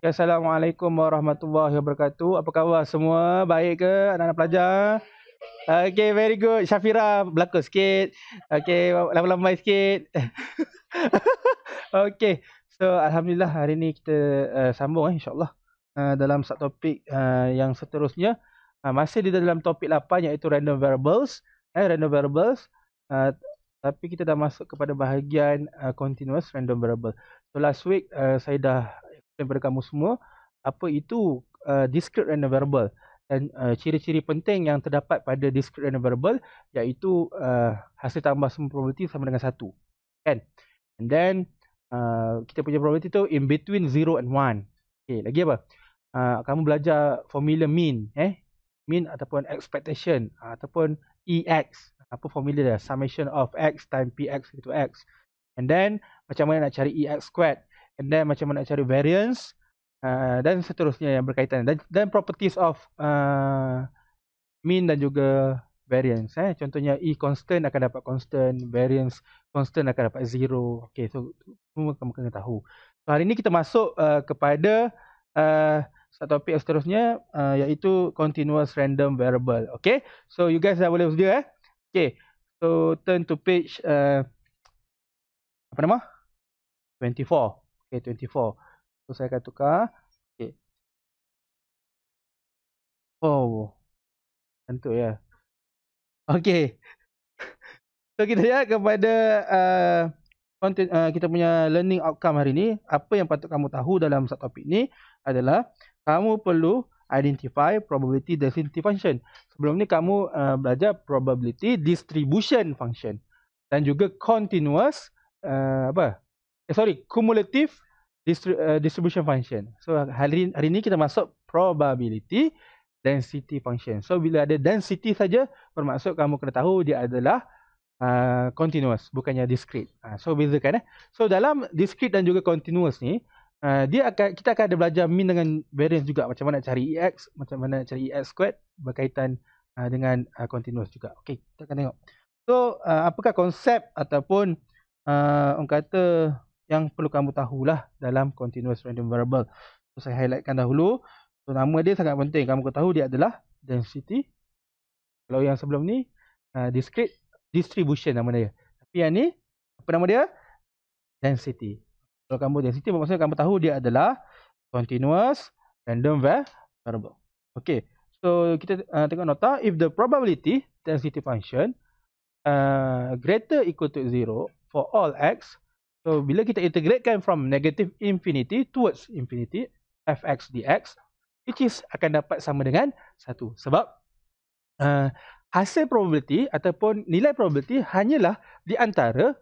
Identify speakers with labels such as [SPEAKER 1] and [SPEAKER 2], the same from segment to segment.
[SPEAKER 1] Ya, Assalamualaikum warahmatullahi wabarakatuh. Apa khabar semua? Baik ke anak-anak pelajar? Okay, very good. Syafira, berlakon sikit. Okay, lambai-lambai sikit. Okay, so Alhamdulillah hari ni kita sambung insyaAllah dalam satu topik yang seterusnya. Masih di dalam topik 8 iaitu random variables. Random variables. Tapi kita dah masuk kepada bahagian continuous random variable. So last week saya dah explain kepada kamu semua apa itu discrete random variable dan ciri-ciri penting yang terdapat pada discrete random variable iaitu hasil tambah semua probability sama dengan 1, kan? And then kita punya probability tu in between 0 and 1. Okay, lagi apa? Kamu belajar formula mean, mean ataupun expectation ataupun EX. Apa formula dia? Summation of X times PX into X. And then macam mana nak cari EX squared. And then macam mana nak cari variance. Dan seterusnya yang berkaitan. Dan properties of mean dan juga variance. Contohnya E constant akan dapat constant. Variance constant akan dapat 0. Okay, so semua kamu kena tahu. So, hari ni kita masuk kepada satu topik yang seterusnya iaitu continuous random variable. Okay, so you guys dah boleh bersedia Okay, so turn to page apa nama? 24. Okay, 24. So saya akan tukar. Okay. Oh, tentu ya. Okay. So kita lihat kepada kita punya learning outcome hari ni. Apa yang patut kamu tahu dalam satu topik ni adalah kamu perlu identify probability density function. Sebelum ni kamu belajar probability distribution function dan juga continuous cumulative distribution function. So hari ni kita masuk probability density function. So bila ada density saja bermaksud kamu kena tahu dia adalah continuous, bukannya discrete. So bezakan So dalam discrete dan juga continuous ni kita akan ada belajar mean dengan variance juga, macam mana nak cari EX, macam mana nak cari EX squared berkaitan dengan continuous juga. Okey, kita akan tengok. So apakah konsep ataupun orang kata yang perlu kamu tahulah dalam continuous random variable. So saya highlightkan dahulu. So nama dia sangat penting, kamu kena tahu dia adalah density. Kalau yang sebelum ni discrete distribution nama dia. Tapi yang ni apa nama dia? Density. Kalau kamu density bermaksud kamu tahu dia adalah continuous random variable. Okay. So kita tengok nota. If the probability density function greater equal to 0 for all x. So bila kita integratekan from negative infinity towards infinity fx dx, which is akan dapat sama dengan 1. Sebab hasil probability ataupun nilai probability hanyalah di antara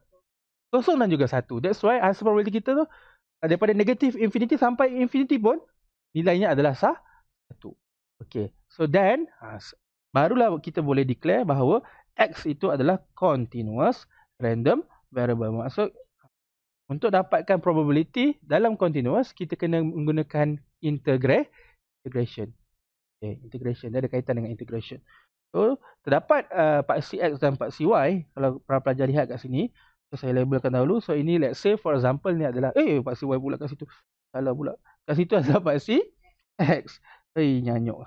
[SPEAKER 1] 0 dan juga 1. That's why hasil probability kita tu daripada negative infinity sampai infinity pun nilainya adalah 1. Okay. So then barulah kita boleh declare bahawa X itu adalah continuous random variable. Maksud untuk dapatkan probability dalam continuous kita kena menggunakan integration. Okay, integration dia ada kaitan dengan integration. So terdapat paksi X dan paksi Y. Kalau para pelajar lihat kat sini, so saya labelkan dahulu. So ini let's say for example ni adalah paksi Y pula kat situ. Salah pula. Kat situ adalah paksi X. Nyanyuk.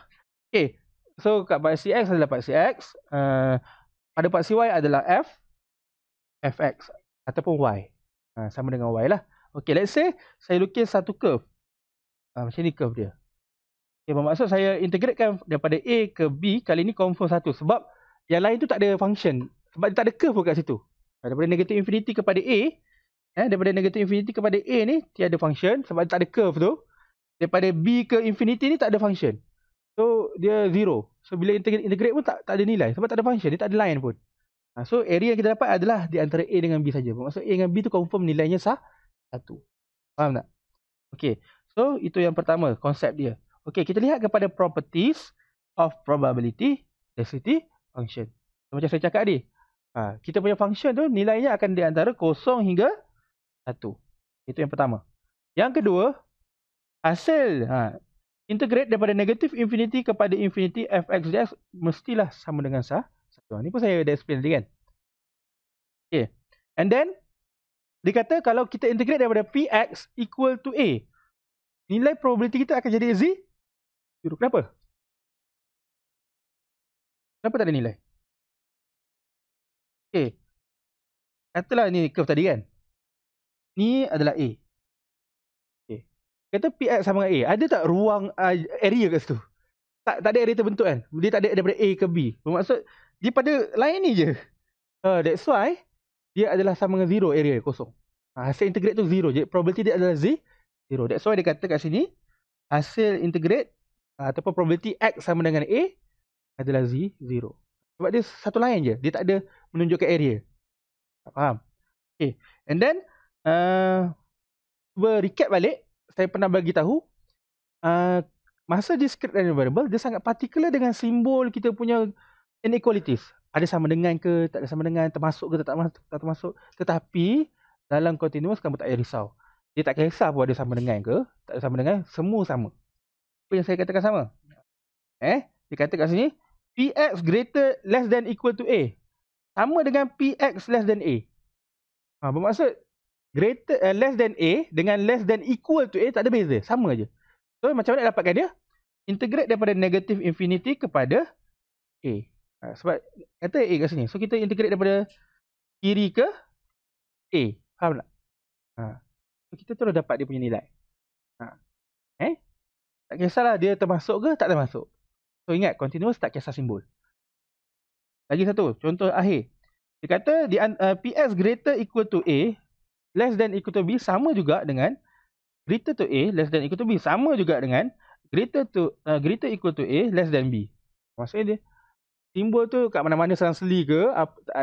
[SPEAKER 1] Okay. So kat paksi X adalah paksi X. Pada paksi Y adalah fx ataupun Y. Sama dengan Y lah. Okay, let's say saya lukis satu curve. Macam ni curve dia. Okay, bermaksud saya integratekan daripada A ke B, kali ni confirm 1. Sebab yang lain tu tak ada function. Sebab dia tak ada curve pun kat situ. Daripada negative infinity kepada A, daripada negative infinity kepada A ni tiada function sebab dia tak ada curve tu. Daripada B ke infinity ni tak ada function. So dia 0. So bila integrate pun tak ada nilai sebab tak ada function, dia tak ada line pun. So area yang kita dapat adalah di antara A dengan B saja. Maksud A dengan B tu confirm nilainya 1. Faham tak? Okay. So itu yang pertama, konsep dia. Okay, kita lihat kepada properties of probability density function. So, macam saya cakap tadi, kita punya function tu nilainya akan di antara 0 hingga 1. Itu yang pertama. Yang kedua, hasil integrate daripada negative infinity kepada infinity fx dx mestilah sama dengan 1. Ini pun saya dah explain tadi kan. Okay. And then dia kata kalau kita integrate daripada px equal to a, nilai probability kita akan jadi zero. Kenapa? Kenapa tak ada nilai? Okay. Katalah ni curve tadi kan. Ni adalah A. Okay. Kata PX sama dengan A. Ada tak ruang area kat situ? Tak ada area terbentuk kan. Dia tak ada daripada A ke B. Bermaksud dia pada line ni je. That's why dia adalah sama dengan zero area kosong. Hasil integrate tu zero. Jadi probability dia adalah zero. That's why dia kata kat sini hasil integrate ataupun probability X sama dengan A adalah zero. Sebab dia satu line je. Dia tak ada menunjukkan area. Tak faham? Okay. And then cuba recap balik. Saya pernah bagi tahu masa discrete random variable dia sangat particular dengan simbol kita punya inequalities. Ada sama dengan ke, tak ada sama dengan, termasuk ke tak termasuk. Tetapi dalam continuous kamu tak payah risau. Dia tak kisah pun ada sama dengan ke, tak ada sama dengan, semua sama. Apa yang saya katakan sama? Dia kata kat sini Px greater less than equal to A sama dengan Px less than A. Bermaksud greater less than A dengan less than equal to A tak ada beza, sama je. So macam mana dapatkan dia? Integrate daripada negative infinity kepada A. Sebab kata A kat sini. So kita integrate daripada kiri ke A. Faham tak? So kita terus dapat dia punya nilai. Tak kisahlah dia termasuk ke tak termasuk. So ingat continuous tak kisah simbol. Lagi satu, contoh akhir. Dia kata Px greater equal to A less than equal to B sama juga dengan greater to A less than equal to B sama juga dengan greater equal to A less than B. Maksudnya dia simbol tu kat mana-mana selang-seli ke,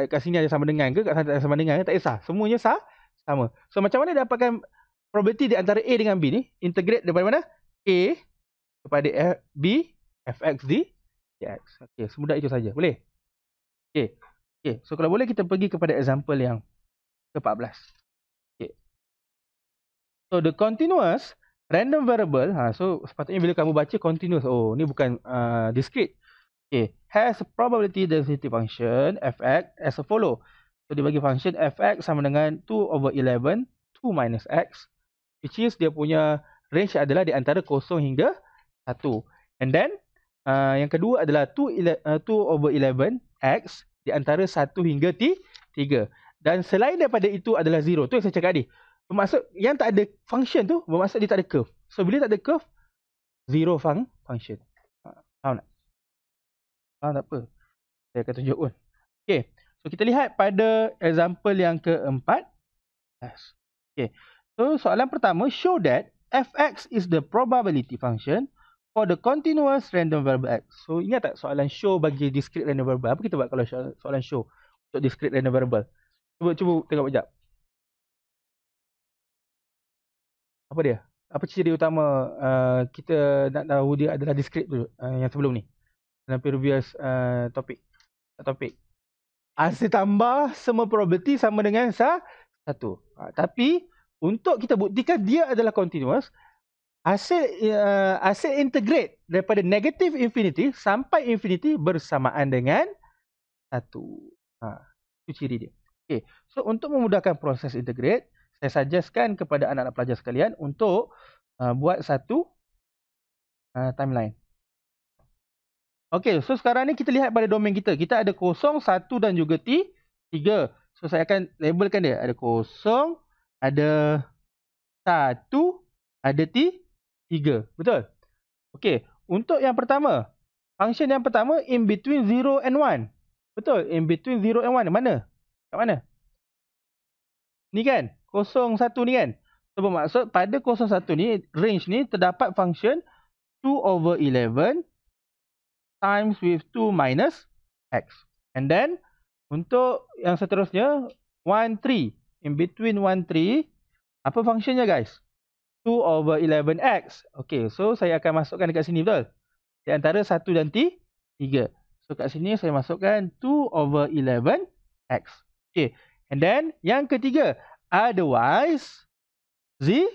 [SPEAKER 1] kat sini ada sama dengan ke, kat sana tak ada sama dengan ke, tak kisah. Semuanya sama. So macam mana dapatkan probability di antara A dengan B ni? Integrate daripada mana? A kepada B fx dx. Okey, semudah itu saja. Boleh? Okey. So kalau boleh kita pergi kepada example yang ke-14. Okey. So the continuous random variable, so sepatutnya bila kamu baca continuous, oh ni bukan discrete. Okay, has a probability density function fx as a follow. So dia bagi function fx sama dengan 2/11 2 minus x, which is dia punya range adalah di antara 0 hingga 1. And then yang kedua adalah 2/11 x di antara 1 hingga 3. Dan selain daripada itu adalah 0. Tu yang saya cakap tadi. Bermaksud yang tak ada function tu bermaksud dia tak ada curve. So bila tak ada curve, zero function. Faham tak? Tak apa. Saya akan tunjuk pun. Okay. So kita lihat pada example yang ke-14. Okay. So soalan pertama, show that fx is the probability function for the continuous random variable x. So ingat tak soalan show bagi discrete random variable? Apa kita buat kalau soalan show untuk discrete random variable? Cuba tengok sekejap. Apa dia? Apa ciri utama kita nak tahu dia adalah discrete tu yang sebelum ni? Dalam previous topik. Hasil tambah semua probability sama dengan 1. Tapi untuk kita buktikan dia adalah continuous, hasil integrate daripada negative infinity sampai infinity bersamaan dengan 1. Itu ciri dia. Okay. So untuk memudahkan proses integrate, saya suggestkan kepada anak-anak pelajar sekalian untuk buat satu timeline. Okay, so sekarang ni kita lihat pada domain kita. Kita ada 0, 1 dan juga 3. So saya akan labelkan dia. Ada 0, ada 1, ada 3. Betul? Okay, untuk yang pertama. Function yang pertama in between 0 and 1. Betul? In between 0 and 1. Mana? Kat mana? Ni kan? 0, 1 ni kan? So bermaksud pada 0, 1 ni, range ni terdapat function 2/11 times with 2 minus x. And then untuk yang seterusnya 1, 3. In between 1, 3, apa functionnya guys? 2/11x. Okay, so saya akan masukkan dekat sini, betul? Di antara 1 dan 3. So kat sini saya masukkan 2/11x. Okay, and then yang ketiga, otherwise 0.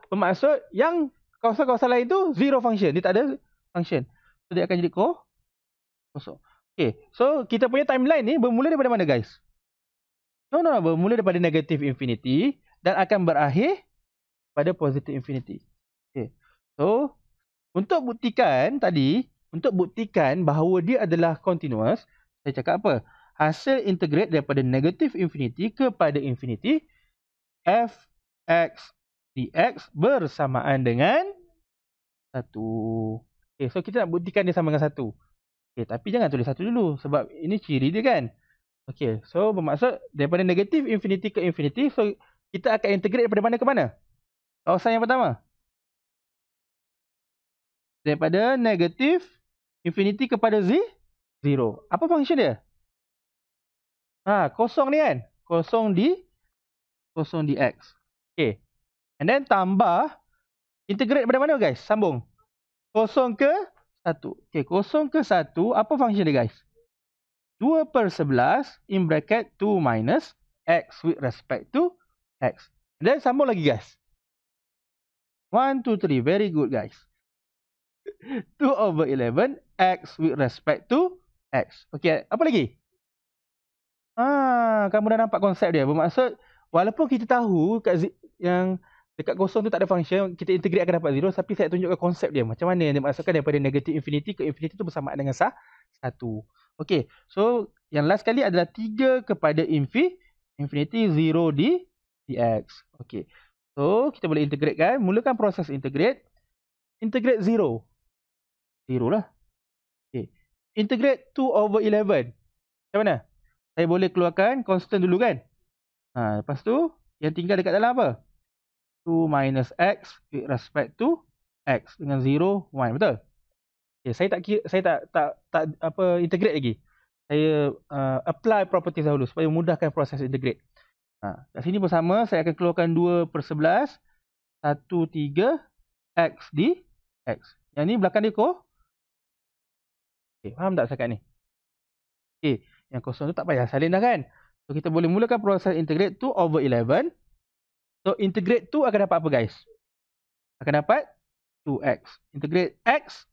[SPEAKER 1] Bermaksud yang kawasan-kawasan lain tu 0 function. Dia tak ada function. So dia akan jadi kosong. Okay, so kita punya timeline ni bermula daripada mana guys? No, bermula daripada negative infinity dan akan berakhir pada positive infinity. So, untuk buktikan tadi, untuk buktikan bahawa dia adalah continuous, saya cakap apa? Hasil integrate daripada negatif infinity kepada infinity f(x) dx bersamaan dengan 1. Okay, so kita nak buktikan dia sama dengan 1. Okay, tapi jangan tulis 1 dulu sebab ini ciri dia kan. Okay, so bermaksud daripada negatif infinity ke infinity, so kita akan integrate daripada mana ke mana? Kawasan yang pertama. Daripada negatif infinity kepada 0. Apa function dia? Kosong ni kan? Kosong dx. Okay. And then tambah, integrate daripada mana guys? Sambung. 0 ke 1. Okay, 0 ke 1, apa function dia guys? 2/11 in bracket 2 minus x with respect to x. And then sambung lagi guys. 1, 2, 3. Very good guys. 2/11 x with respect to x. Okay, apa lagi? Kamu dah nampak konsep dia. Bermaksud, walaupun kita tahu yang dekat kosong tu tak ada function, kita integrate akan dapat 0, tapi saya tunjukkan konsep dia. Macam mana yang dimaksudkan daripada negatif infinity ke infinity tu bersamaan dengan 1. Okay, so yang last kali adalah 3 kepada infinity 0 dx. Okay, so kita boleh integrate kan. Mulakan proses integrate. Integrate 0. 0 lah. Okay, integrate 2/11. Macam mana? Saya boleh keluarkan constant dulu kan. Lepas tu yang tinggal dekat dalam apa? 2 minus x with respect to x dengan 0, 1. Betul? Okay, saya tak integrate lagi. Saya apply properties dahulu supaya memudahkan proses integrate. Kat sini bersama saya akan keluarkan 2/11 13 x dx. Yang ni belakang dia okay, faham tak cakap ni? Okay, yang kosong tu tak payah salin dah kan. So kita boleh mulakan proses integrate 2/11. So integrate 2 akan dapat apa guys? Akan dapat 2x. Integrate x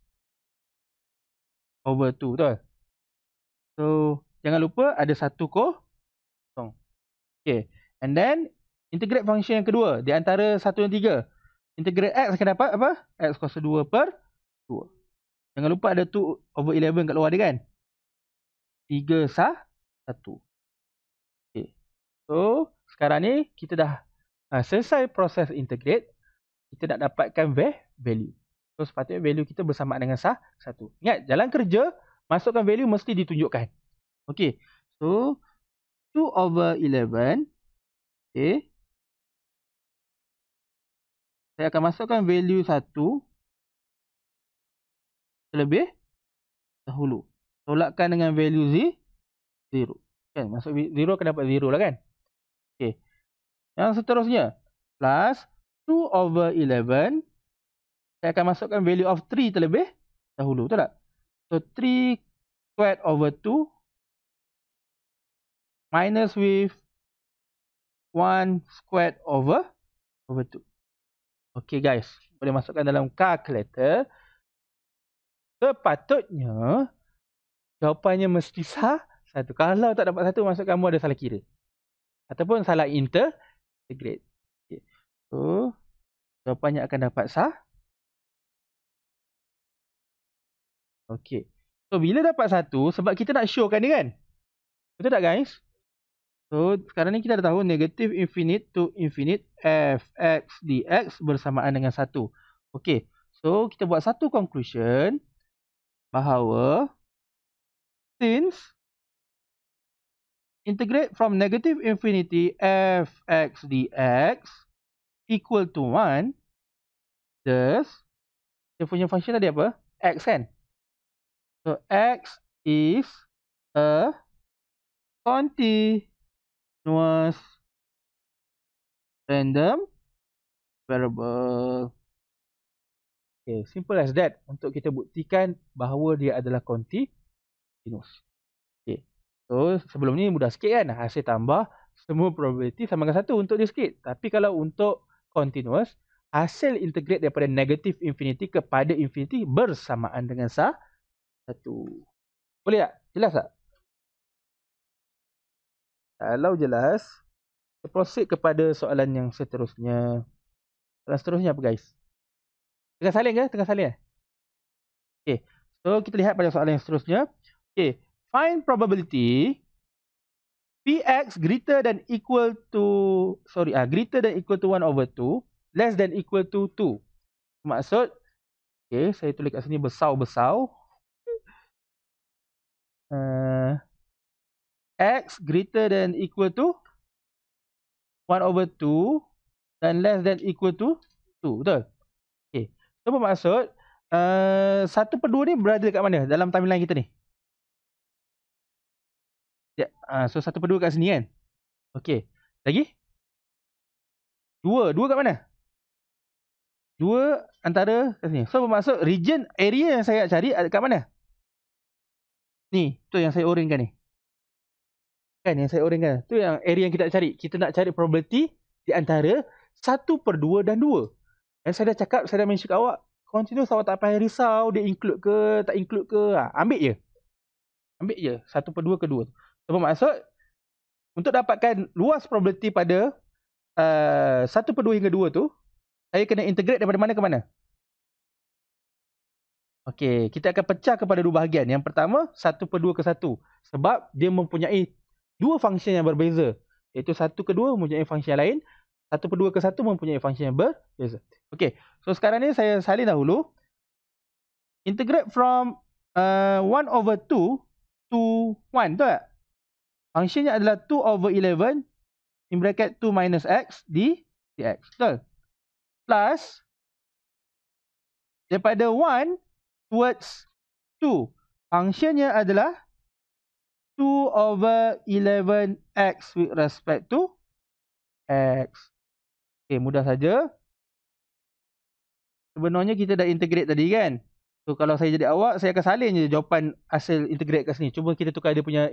[SPEAKER 1] over 2, betul? So jangan lupa ada 1 kosong. Okay, and then integrate function yang kedua di antara 1 dan 3. Integrate x akan dapat apa? X kuasa 2/2. Jangan lupa ada 2/11 kat luar dia kan? 3/1. Okay. So sekarang ni kita dah selesai proses integrate. Kita nak dapatkan value. So sepatutnya value kita bersamaan dengan 1. Ingat, jalan kerja masukkan value mesti ditunjukkan. Okay, so 2/11. Okay, saya akan masukkan value 1 terlebih dahulu. Tolakkan dengan value 0. Kan, masuk 0 akan dapat 0 lah kan. Okay, yang seterusnya plus 2/11. Saya akan masukkan value of 3 terlebih dahulu, betul tak? So 3 squared over 2 minus with 1 squared over 2. Okay guys, boleh masukkan dalam calculator. Sepatutnya jawapannya mesti 1. Kalau tak dapat 1, maksud kamu ada salah kira ataupun salah integrate. Okay. So jawapannya akan dapat 1. Okay. So bila dapat 1, sebab kita nak showkan dia kan. Betul tak guys? So sekarang ni kita dah tahu negative infinite to infinite f(x) dx bersamaan dengan 1. Okay. So kita buat satu conclusion bahawa since integrate from negative infinity f(x) dx equal to 1, thus dia punya function tadi apa? X kan? So x is a continuous random variable. Okay, simple as that untuk kita buktikan bahawa dia adalah continuous. Okay, so sebelum ni mudah sikit kan? Hasil tambah semua probability sama dengan 1 untuk dia sikit. Tapi kalau untuk continuous, hasil integrate daripada negative infinity kepada infinity bersamaan dengan 1. Boleh tak? Jelas tak? Kalau jelas, kita proceed kepada soalan yang seterusnya. Soalan seterusnya apa guys? Tengah salin ke? Tengah salin. Okay. So kita lihat pada soalan yang seterusnya. Okay. Find probability Px greater than equal to greater than equal to 1/2, less than equal to 2. Maksud, okay, saya tulis kat sini besar-besar. X greater than equal to 1/2 dan less than equal to 2. Betul? Okay. So bermaksud 1/2 ni berada dekat mana dalam timeline kita ni? Ya, so 1/2 kat sini kan? Okay. Lagi? 2 kat mana? 2 antara kat sini. So bermaksud region area yang saya nak cari kat mana? Ni, tu yang saya orankan ni. Kan yang saya orankan. Tu yang area yang kita nak cari. Kita nak cari probability di antara 1/2 dan 2. Dan saya dah cakap, saya dah mention kat awak, continuous awak tak payah risau dia include ke tak include ke. Ambil je. Ambil je 1/2 ke 2. So bermaksud untuk dapatkan luas probability pada 1/2 hingga 2 tu, saya kena integrate daripada mana ke mana? Okey, kita akan pecah kepada dua bahagian. Yang pertama, 1/2 ke 1. Sebab dia mempunyai dua fungsi yang berbeza. Iaitu 1 ke 2 mempunyai fungsi yang lain. 1/2 ke 1 mempunyai fungsi yang berbeza. Okey, so sekarang ni saya salin dahulu. Integrate from 1/2 to 1, betul tak? Fungsinya adalah 2/11 in bracket 2 minus x dx, betul? Plus daripada 1 towards 2. Fungsinya adalah 2/11x with respect to x. Okay, mudah saja. Sebenarnya kita dah integrate tadi kan? So kalau saya jadi awak, saya akan salin je jawapan hasil integrate kat sini. Cuba kita tukar dia punya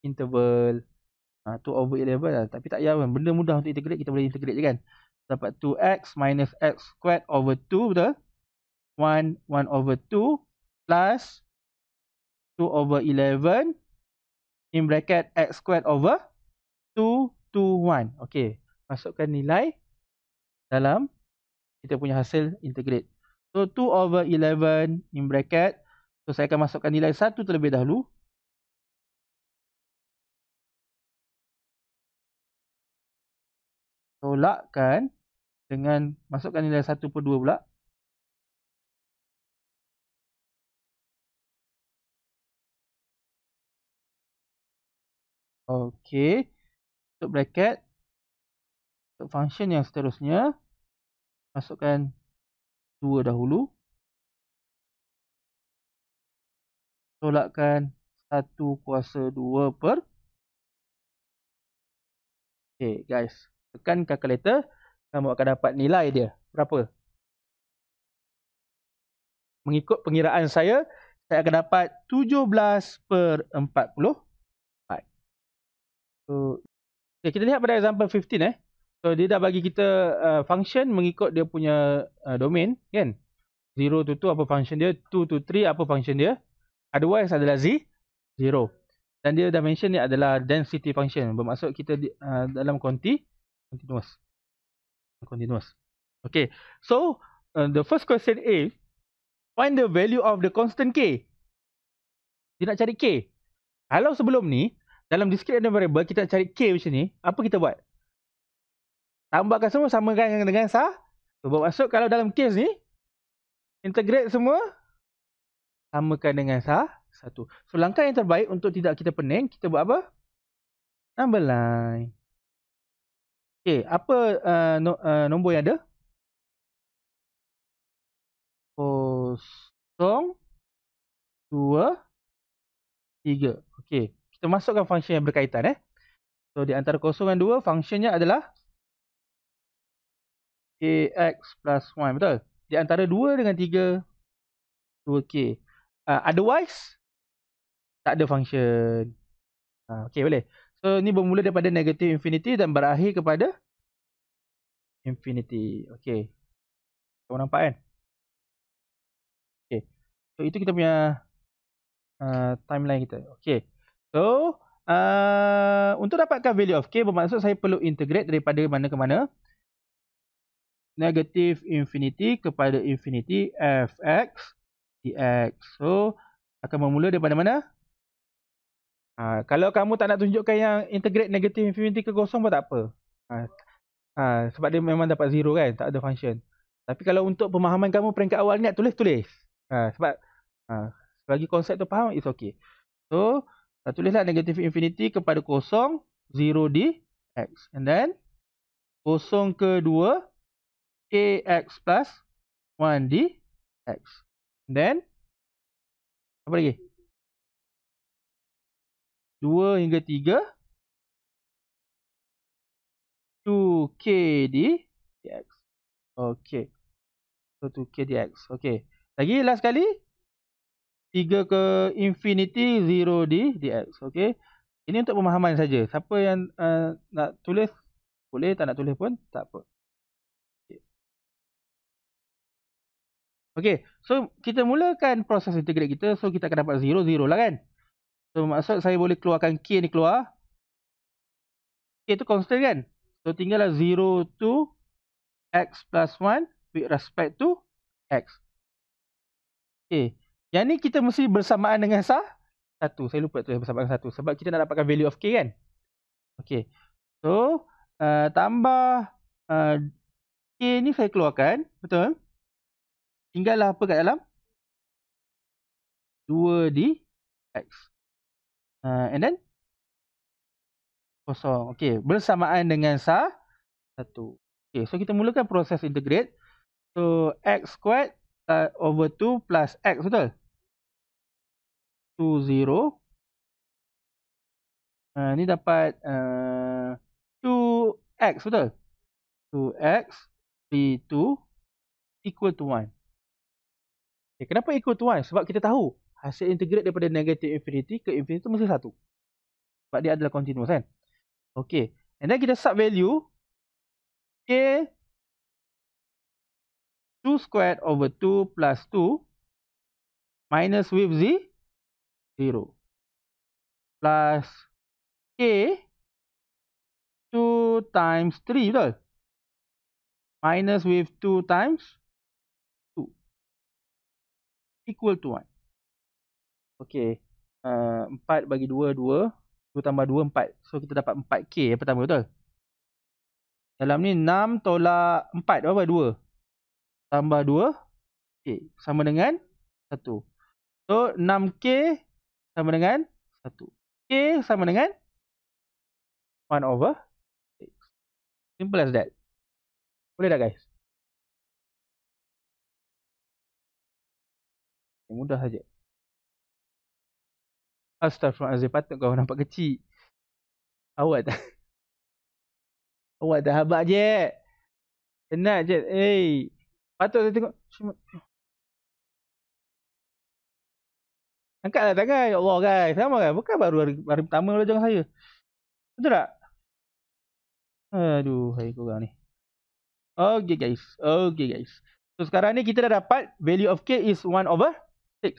[SPEAKER 1] interval. 2/11 lah. Tapi tak payah kan. Benda mudah untuk integrate, kita boleh integrate je kan? Dapat 2x minus x squared over 2, betul? 1/2 plus 2/11 in bracket x squared over 2 to 1. Okey, masukkan nilai dalam kita punya hasil integrate. So 2/11 in bracket. So saya akan masukkan nilai 1 terlebih dahulu. Tolakkan dengan masukkan nilai 1/2 pula. Okey. Tutup bracket. Untuk function yang seterusnya, masukkan 2 dahulu. Tolakkan 1/2 per. Okay guys, tekan calculator, kamu akan dapat nilai dia. Berapa? Mengikut pengiraan saya akan dapat 17/44. So, okay, kita lihat pada example 15 So dia dah bagi kita function mengikut dia punya domain kan. 0 to 2 apa function dia, 2 to 3 apa function dia. Otherwise adalah 0. Dan dia dah mention ni adalah density function. Bermaksud kita dalam continuous. Okay. So the first question is, find the value of the constant k. Dia nak cari k. Kalau sebelum ni dalam discrete random variable kita nak cari k macam ni, apa kita buat? Tambahkan semua, samakan dengan so, bermaksud kalau dalam case ni integrate semua, samakan dengan 1. So langkah yang terbaik untuk tidak kita pening, kita buat apa? Number line. Okay, apa nombor yang ada? 0, 2, 3. Okay, kita masukkan function yang berkaitan So di antara 0 dan 2, functionnya adalah kx plus 1, betul? Di antara 2 dengan 3, 2k. Otherwise, tak ada function. Okay, boleh. So ni bermula daripada negative infinity dan berakhir kepada infinity. Okay, kamu nampak kan? Okay, so itu kita punya timeline kita. Okay, so untuk dapatkan value of k, bermaksud saya perlu integrate daripada mana ke mana. negatif infinity kepada infinity fx dx. So, akan bermula daripada mana? Kalau kamu tak nak tunjukkan yang integrate negatif infinity ke kosong pun tak apa. Sebab dia memang dapat 0 kan, tak ada function. Tapi kalau untuk pemahaman kamu peringkat awal ni nak tulis. Sebab selagi konsep tu faham, it's okay. So, tulislah negatif infinity kepada kosong, 0 di x. And then, kosong kedua, kx plus 1 di x. And then, apa lagi? 2 hingga 3, 2k di dx. Okay. So, 2k dx. Okay. Lagi, last kali. 3 ke infinity, 0 di dx. Okay. Ini untuk pemahaman saja. Siapa yang nak tulis, boleh. Tak nak tulis pun, tak apa. Okay. So, kita mulakan proses integrate kita. So, kita akan dapat 0, 0 lah kan. So, maksud saya boleh keluarkan k ni keluar. K tu constant kan. So, tinggallah 0 to x plus 1 with respect to x. Okay. Yang ni kita mesti bersamaan dengan 1. Saya lupa tulis bersamaan dengan 1. Sebab kita nak dapatkan value of k kan. Okay. So, tambah k ni saya keluarkan. Betul? Tinggallah apa kat dalam? 2 di x. And then? Kosong. Okay. Bersamaan dengan 1. Okay. So, kita mulakan proses integrate. So, x squared over 2 plus x. Betul? 2, 0. Ni dapat 2x. Betul? 2x 3, 2 equal to 1. Okay, kenapa equal to 1? Sebab kita tahu hasil integrate daripada negative infinity ke infinity itu mesti 1. Sebab dia adalah continuous kan. Okay. And then kita sub value k 2 squared over 2 plus 2 minus with 0 plus k 2 times 3 betul? Minus with 2 times 2 equal to 1. Okay. 4 bagi 2, 2. 2 tambah 2, 4. So, kita dapat 4k yang pertama, betul? Dalam ni 6 tolak 4, berapa? 2. Tambah 2, k. Sama dengan 1. So, 6k sama dengan 1. K sama dengan 1 over 6. Simple as that. Boleh tak, guys? Mudah saja. Astaghfirullahaladzim, patut kau nampak kecil. Awak tak? Awak tak habaq je. Tenat je. Patut saya tengok. Angkatlah tangan. Ya Allah, guys. Sama kan? Bukan baru hari pertama lah jangan saya. Betul tak? Aduh, hai korang ni. Okay, guys. So, sekarang ni kita dah dapat value of k is 1 over 6.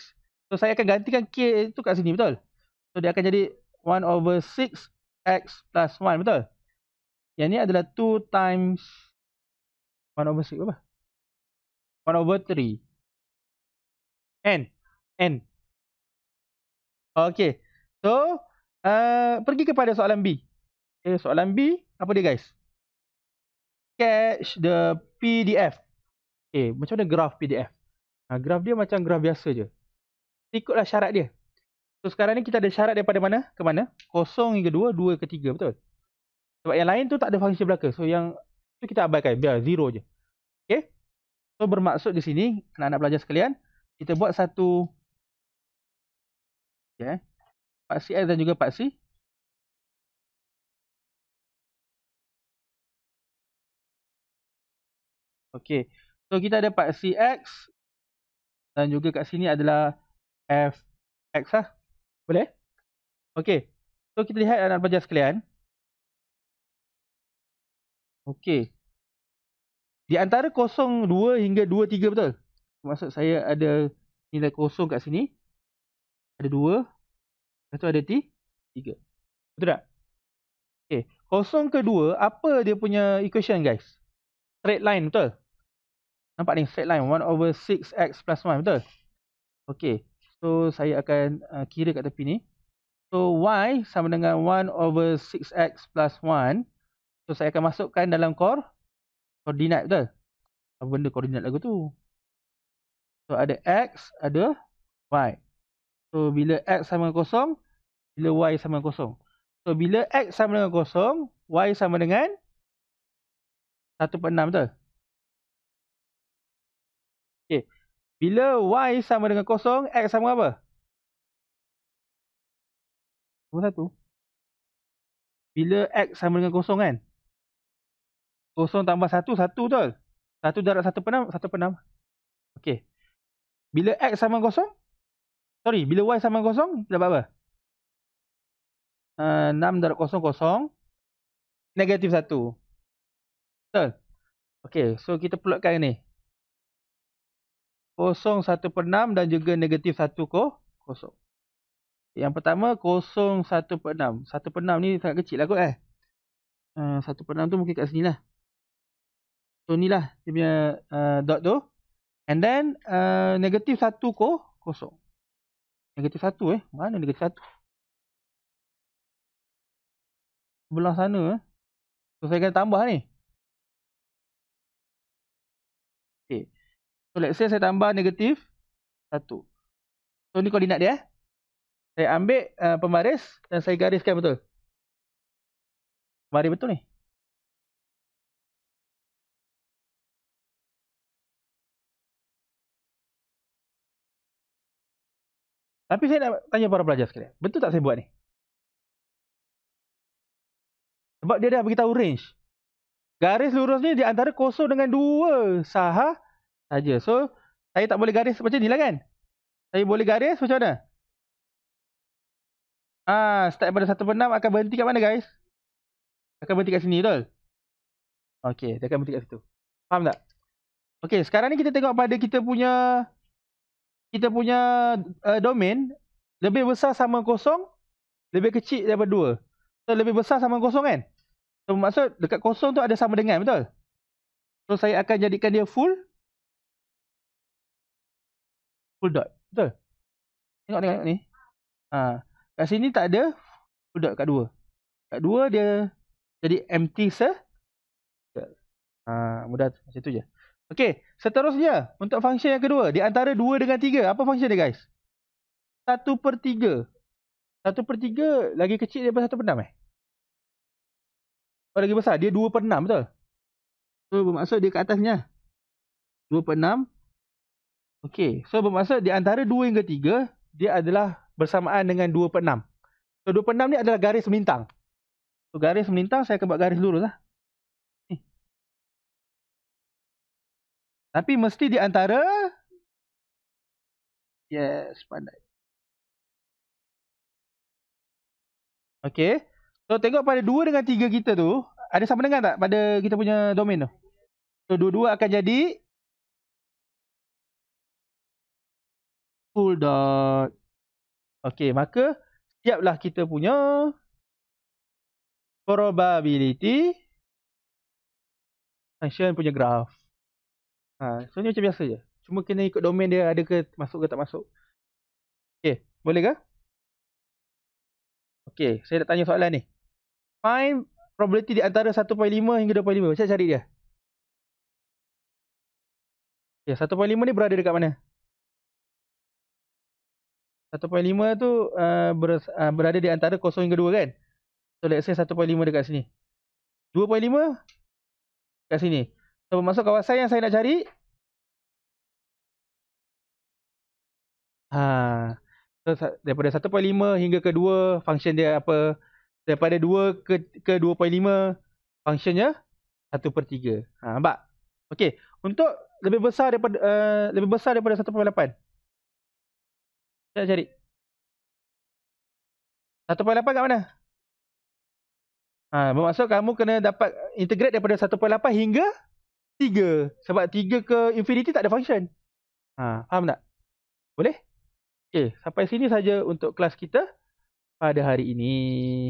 [SPEAKER 1] So, saya akan gantikan k tu kat sini, betul? So, dia akan jadi 1 over 6x plus 1, betul? Yang ni adalah 2 times 1 over 6 apa? 1 over 3. N. Okay. So, pergi kepada soalan B. Okay, soalan B, apa dia, guys? Catch the PDF. Okay, macam mana graf PDF? Graf dia macam graf biasa je. Ikutlah syarat dia. So, sekarang ni kita ada syarat daripada mana ke mana? 0 hingga 2, 2 ke 3, betul? Sebab yang lain tu tak ada fungsi belaka. So, yang tu kita abaikan. Biar 0 je. Okay? So, bermaksud di sini, anak-anak pelajar sekalian, kita buat satu paksi X dan juga paksi. Okay. So, kita ada paksi X. Dan juga kat sini adalah Fx lah. Boleh? Okay. So, kita lihat anak-anak pelajar sekalian. Okay. Di antara 0, 2 hingga 2, 3, betul? Maksud saya ada nilai 0 kat sini. Ada 2. Lepas tu ada 3. Betul tak? Okay. 0 ke 2, apa dia punya equation, guys? Straight line, betul? Nampak ni straight line 1/6x plus 1, betul? Okey. So saya akan kira kat tepi ni. So y sama dengan 1/6x plus 1. So saya akan masukkan dalam koordinat, betul? Apa benda koordinat lagu tu? So ada x, ada y. So bila x sama dengan kosong, bila y sama dengan kosong. So bila x sama dengan kosong, y sama dengan 1/6, betul? Okey. Bila y sama dengan kosong, x sama apa? Sama 1. Bila x sama dengan kosong kan? Kosong tambah 1, 1, betul? 1 darab 1/6, 1/6. Okey. Bila x sama dengan kosong, bila y sama dengan kosong, dapat apa? 6 darab kosong, kosong. Negatif 1. Betul? Okey, so kita plotkan ni. Kosong 1/6 dan juga negatif 1 kosong. Yang pertama, kosong 1/6. 1/6 ni sangat kecil lah kot 1/6 tu mungkin kat sini lah. So ni lah dia punya dot tu. And then negatif 1 kosong. Negatif 1 mana negatif 1? Sebelah sana So saya akan tambah ni. Okay. So let's say saya tambah negatif 1. So ni koordinat dia Saya ambil pembaris dan saya gariskan betul. Baris betul ni. Tapi saya nak tanya para pelajar sekalian. Betul tak saya buat ni? Sebab dia dah beritahu range. Garis lurus ni di antara kosong dengan 2 saja. So saya tak boleh garis macam ni lah kan? Saya boleh garis macam mana? Start pada 1/6 akan berhenti kat mana guys? Akan berhenti kat sini, betul? Okey, dia akan berhenti kat situ. Faham tak? Okey, sekarang ni kita tengok pada kita punya domain lebih besar sama kosong, lebih kecil daripada 2. So lebih besar sama kosong kan? So maksud dekat kosong tu ada sama dengan, betul? So saya akan jadikan dia full dot, betul? Tengok ni. Kat sini tak ada full dot kat 2. Kat 2 dia jadi empty mudah macam tu je. Okey, seterusnya untuk function yang kedua, di antara 2 dengan 3, apa function dia guys? 1/3. 1/3 lagi kecil daripada 1/6 lagi besar, dia 2/6, betul? So bermaksud dia kat atasnya 2/6. Okey, so bermaksud di antara 2 hingga 3 dia adalah bersamaan dengan 2/6. So 2/6 ni adalah garis melintang. So garis melintang saya akan buat garis lurus lah. Tapi mesti di antara pandai. Okey. So tengok pada 2 dengan 3 kita tu ada sama dengan tak pada kita punya domain tu? So dua-dua akan jadi full dot. Okey, maka siaplah kita punya probability function punya graph. So ni macam biasa je. Cuma kena ikut domain dia ada ke masuk ke tak masuk. Okey, boleh ke? Okey, saya nak tanya soalan ni. Find probability di antara 1.5 hingga 2.5. Macam cari dia? Okay, 1.5 ni berada dekat mana? 1.5 tu berada di antara 0 hingga 2 kan? So let's say 1.5 dekat sini. 2.5 kat sini. So bermaksud kawasan yang saya nak cari so, daripada 1.5 hingga ke 2 function dia apa? Daripada 2 ke 2.5 functionnya 1/3. Nampak? Okey, untuk lebih besar daripada 1.8. Saya cari 1.8 kat mana? Bermaksud kamu kena dapat integrate daripada 1.8 hingga 3. Sebab 3 ke infinity tak ada function. Faham tak? Boleh? Okey, sampai sini saja untuk kelas kita pada hari ini.